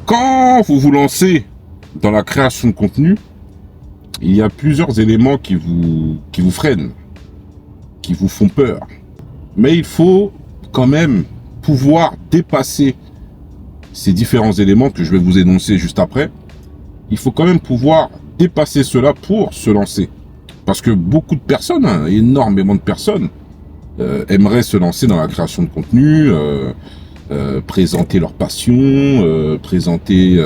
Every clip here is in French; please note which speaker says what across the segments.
Speaker 1: Quand vous vous lancez dans la création de contenu, il y a plusieurs éléments qui vous freinent, qui vous font peur. Mais il faut quand même pouvoir dépasser ces différents éléments que je vais vous énoncer juste après. Il faut quand même pouvoir dépasser cela pour se lancer. Parce que beaucoup de personnes, énormément de personnes, aimeraient se lancer dans la création de contenu, présenter leur passion, présenter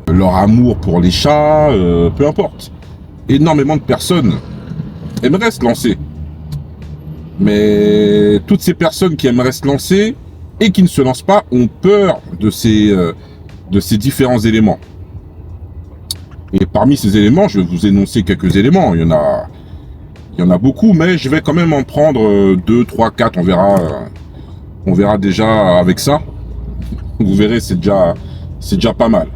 Speaker 1: leur amour pour les chats, peu importe. Énormément de personnes aimeraient se lancer. Mais toutes ces personnes qui aimeraient se lancer et qui ne se lancent pas ont peur de ces différents éléments. Et parmi ces éléments, je vais vous énoncer quelques éléments. Il y en a beaucoup, mais je vais quand même en prendre 2, 3, 4, on verra déjà avec ça. Vous verrez, c'est déjà pas mal.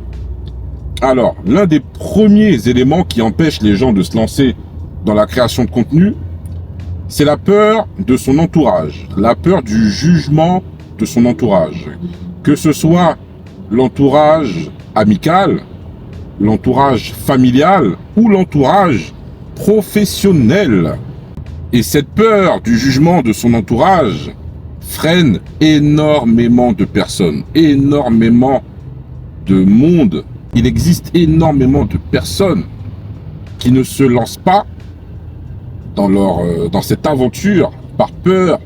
Speaker 1: Alors, l'un des premiers éléments qui empêchent les gens de se lancer dans la création de contenu, c'est la peur de son entourage, la peur du jugement de son entourage. Que ce soit l'entourage amical, l'entourage familial ou l'entourage professionnel. Et cette peur du jugement de son entourage freine énormément de personnes, énormément de monde. Il existe énormément de personnes qui ne se lancent pas dans cette aventure par peur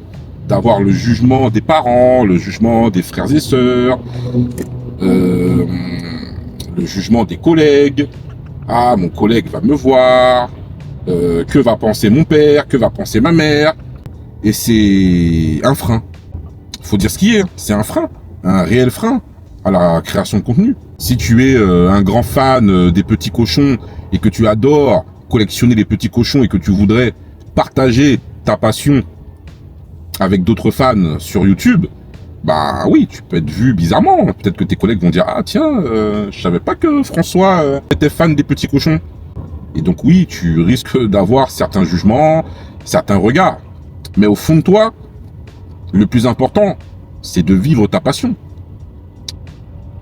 Speaker 1: d'avoir le jugement des parents, le jugement des frères et sœurs, le jugement des collègues. Ah, mon collègue va me voir, que va penser mon père, que va penser ma mère. Et c'est un frein. Faut dire ce qui est, c'est un frein, un réel frein à la création de contenu. Si tu es un grand fan des petits cochons et que tu adores collectionner les petits cochons et que tu voudrais partager ta passion avec d'autres fans sur YouTube, bah oui, tu peux être vu bizarrement. Peut-être que tes collègues vont dire « Ah tiens, je savais pas que François était fan des petits cochons. » Et donc oui, tu risques d'avoir certains jugements, certains regards. Mais au fond de toi, le plus important, c'est de vivre ta passion.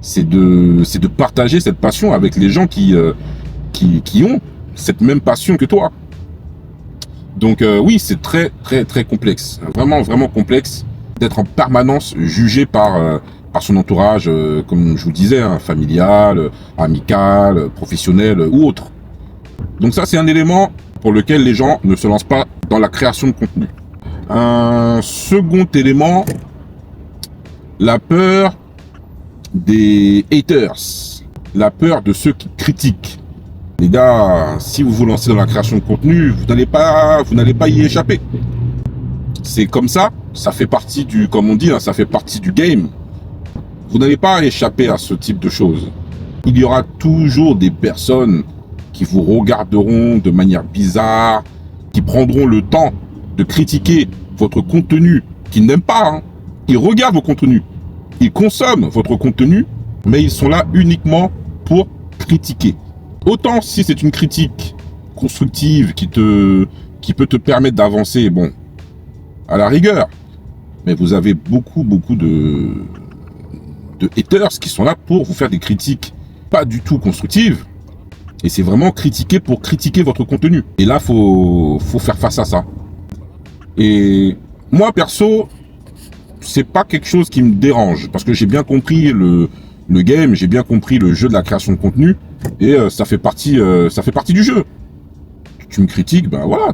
Speaker 1: C'est de partager cette passion avec les gens qui ont cette même passion que toi. Donc oui, c'est très très très complexe, vraiment vraiment complexe d'être en permanence jugé par son entourage, comme je vous disais, familial, amical, professionnel ou autre. Donc ça, c'est un élément pour lequel les gens ne se lancent pas dans la création de contenu. Un second élément, la peur des haters, la peur de ceux qui critiquent. Les gars, si vous vous lancez dans la création de contenu, vous n'allez pas y échapper. C'est comme ça fait partie comme on dit, ça fait partie du game. Vous n'allez pas échapper à ce type de choses. Il y aura toujours des personnes qui vous regarderont de manière bizarre, qui prendront le temps de critiquer votre contenu, qu'ils n'aiment pas. Ils regardent vos contenus, ils consomment votre contenu, mais ils sont là uniquement pour critiquer. Autant si c'est une critique constructive qui peut te permettre d'avancer, bon, à la rigueur. Mais vous avez beaucoup de haters qui sont là pour vous faire des critiques pas du tout constructives. Et c'est vraiment critiquer pour critiquer votre contenu. Et là, faut faire face à ça. Et moi, perso, c'est pas quelque chose qui me dérange. Parce que j'ai bien compris le game, j'ai bien compris le jeu de la création de contenu. Et ça fait partie du jeu. Tu me critiques, ben voilà,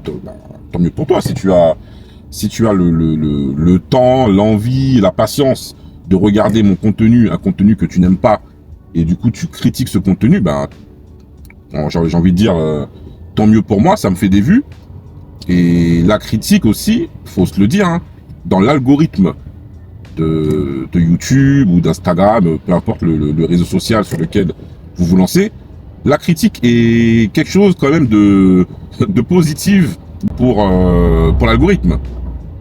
Speaker 1: tant mieux pour toi. Si tu as le temps, l'envie, la patience de regarder mon contenu, un contenu que tu n'aimes pas, et du coup tu critiques ce contenu, ben j'ai envie de dire tant mieux pour moi, ça me fait des vues. Et la critique aussi, faut se le dire, dans l'algorithme de YouTube ou d'Instagram, peu importe le réseau social sur lequel vous vous lancez, la critique est quelque chose quand même de positif pour l'algorithme.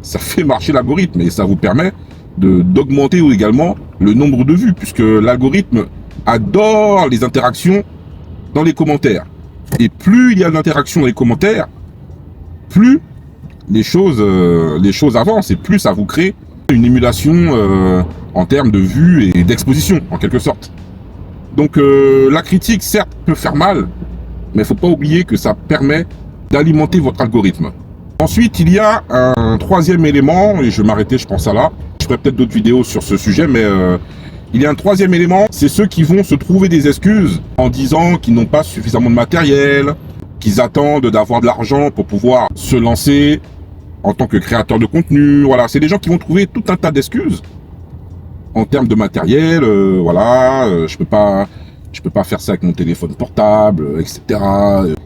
Speaker 1: Ça fait marcher l'algorithme et ça vous permet d'augmenter également le nombre de vues, puisque l'algorithme adore les interactions dans les commentaires. Et plus il y a d'interactions dans les commentaires, plus les choses avancent et plus ça vous crée une émulation en termes de vue et d'exposition, en quelque sorte. Donc la critique, certes, peut faire mal, mais il faut pas oublier que ça permet d'alimenter votre algorithme. Ensuite, il y a un troisième élément, et je vais m'arrêter, je pense à là. Je ferai peut-être d'autres vidéos sur ce sujet, mais il y a un troisième élément, c'est ceux qui vont se trouver des excuses en disant qu'ils n'ont pas suffisamment de matériel, qu'ils attendent d'avoir de l'argent pour pouvoir se lancer en tant que créateur de contenu. Voilà, c'est des gens qui vont trouver tout un tas d'excuses en termes de matériel. Je peux pas faire ça avec mon téléphone portable, etc.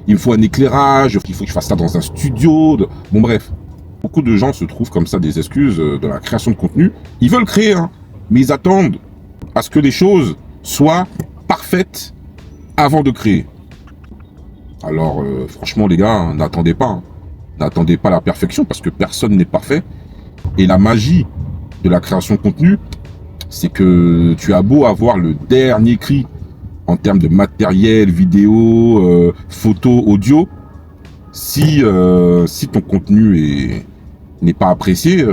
Speaker 1: Il me faut un éclairage, il faut que je fasse ça dans un studio. Bon bref, beaucoup de gens se trouvent comme ça des excuses de la création de contenu. Ils veulent créer, hein, mais ils attendent à ce que les choses soient parfaites avant de créer. Alors franchement les gars, hein, n'attendez pas. Hein. N'attendez pas la perfection parce que personne n'est parfait. Et la magie de la création de contenu, c'est que tu as beau avoir le dernier cri en termes de matériel, vidéo, photo, audio, si ton contenu n'est pas apprécié,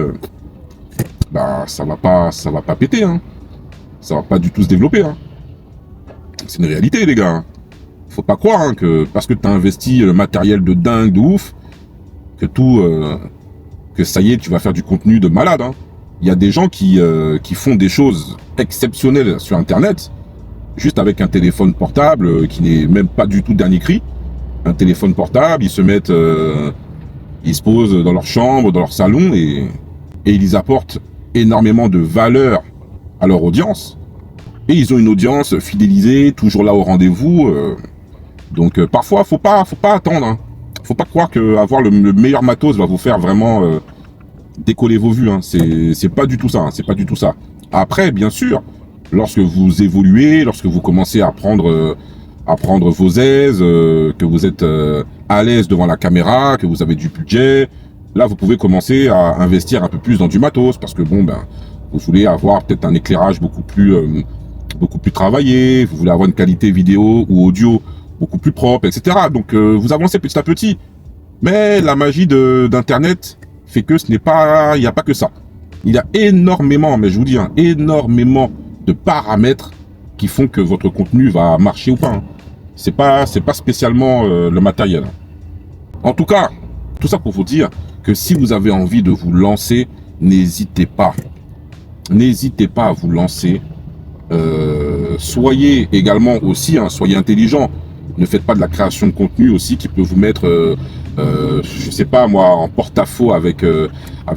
Speaker 1: ça va pas péter, hein. Ça va pas du tout se développer, hein. C'est une réalité, les gars. Faut pas croire hein, que parce que tu as investi le matériel de dingue, de ouf, que ça y est, tu vas faire du contenu de malade. Hein. Il y a des gens qui font des choses exceptionnelles sur Internet, juste avec un téléphone portable qui n'est même pas du tout dernier cri. Un téléphone portable, ils se mettent, ils se posent dans leur chambre, dans leur salon et ils apportent énormément de valeur à leur audience. Et ils ont une audience fidélisée, toujours là au rendez-vous. Donc parfois, faut pas attendre. Hein. Faut pas croire que avoir le meilleur matos va vous faire vraiment décoller vos vues. Hein. C'est pas du tout ça. Hein. C'est pas du tout ça. Après, bien sûr, lorsque vous évoluez, lorsque vous commencez à prendre vos aises, que vous êtes à l'aise devant la caméra, que vous avez du budget, là vous pouvez commencer à investir un peu plus dans du matos parce que bon vous voulez avoir peut-être un éclairage beaucoup plus travaillé, vous voulez avoir une qualité vidéo ou audio beaucoup plus propre, etc. Donc vous avancez petit à petit. Mais la magie d'internet fait que il n'y a pas que ça. Il y a énormément, mais je vous dis, hein, énormément de paramètres qui font que votre contenu va marcher ou pas. Hein. C'est pas spécialement le matériel. En tout cas, tout ça pour vous dire que si vous avez envie de vous lancer, n'hésitez pas. N'hésitez pas à vous lancer. Soyez également aussi, hein, soyez intelligent. Ne faites pas de la création de contenu aussi qui peut vous mettre, je sais pas moi, en porte-à-faux avec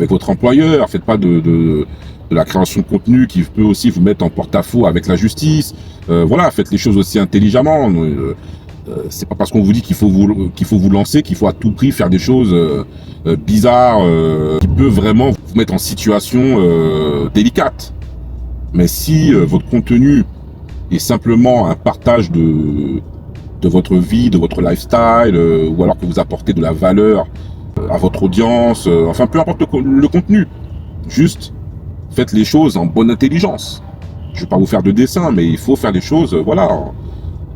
Speaker 1: votre employeur. Faites pas de la création de contenu qui peut aussi vous mettre en porte-à-faux avec la justice. Voilà, faites les choses aussi intelligemment. C'est pas parce qu'on vous dit qu'il faut vous lancer qu'il faut à tout prix faire des choses bizarres qui peuvent vraiment vous mettre en situation délicate. Mais si votre contenu est simplement un partage de votre vie, de votre lifestyle, ou alors que vous apportez de la valeur à votre audience, enfin peu importe le contenu, juste faites les choses en bonne intelligence. Je vais pas vous faire de dessin, mais il faut faire les choses,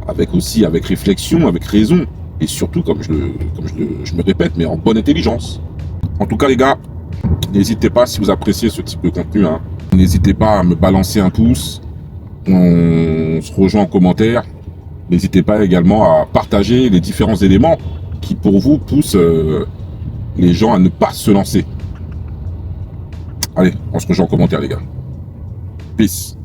Speaker 1: avec réflexion, avec raison, et surtout, comme je me répète, mais en bonne intelligence. En tout cas, les gars, n'hésitez pas si vous appréciez ce type de contenu, hein. N'hésitez pas à me balancer un pouce. On se rejoint en commentaire. N'hésitez pas également à partager les différents éléments qui, pour vous, poussent les gens à ne pas se lancer. Allez, on se rejoint en commentaire, les gars. Peace.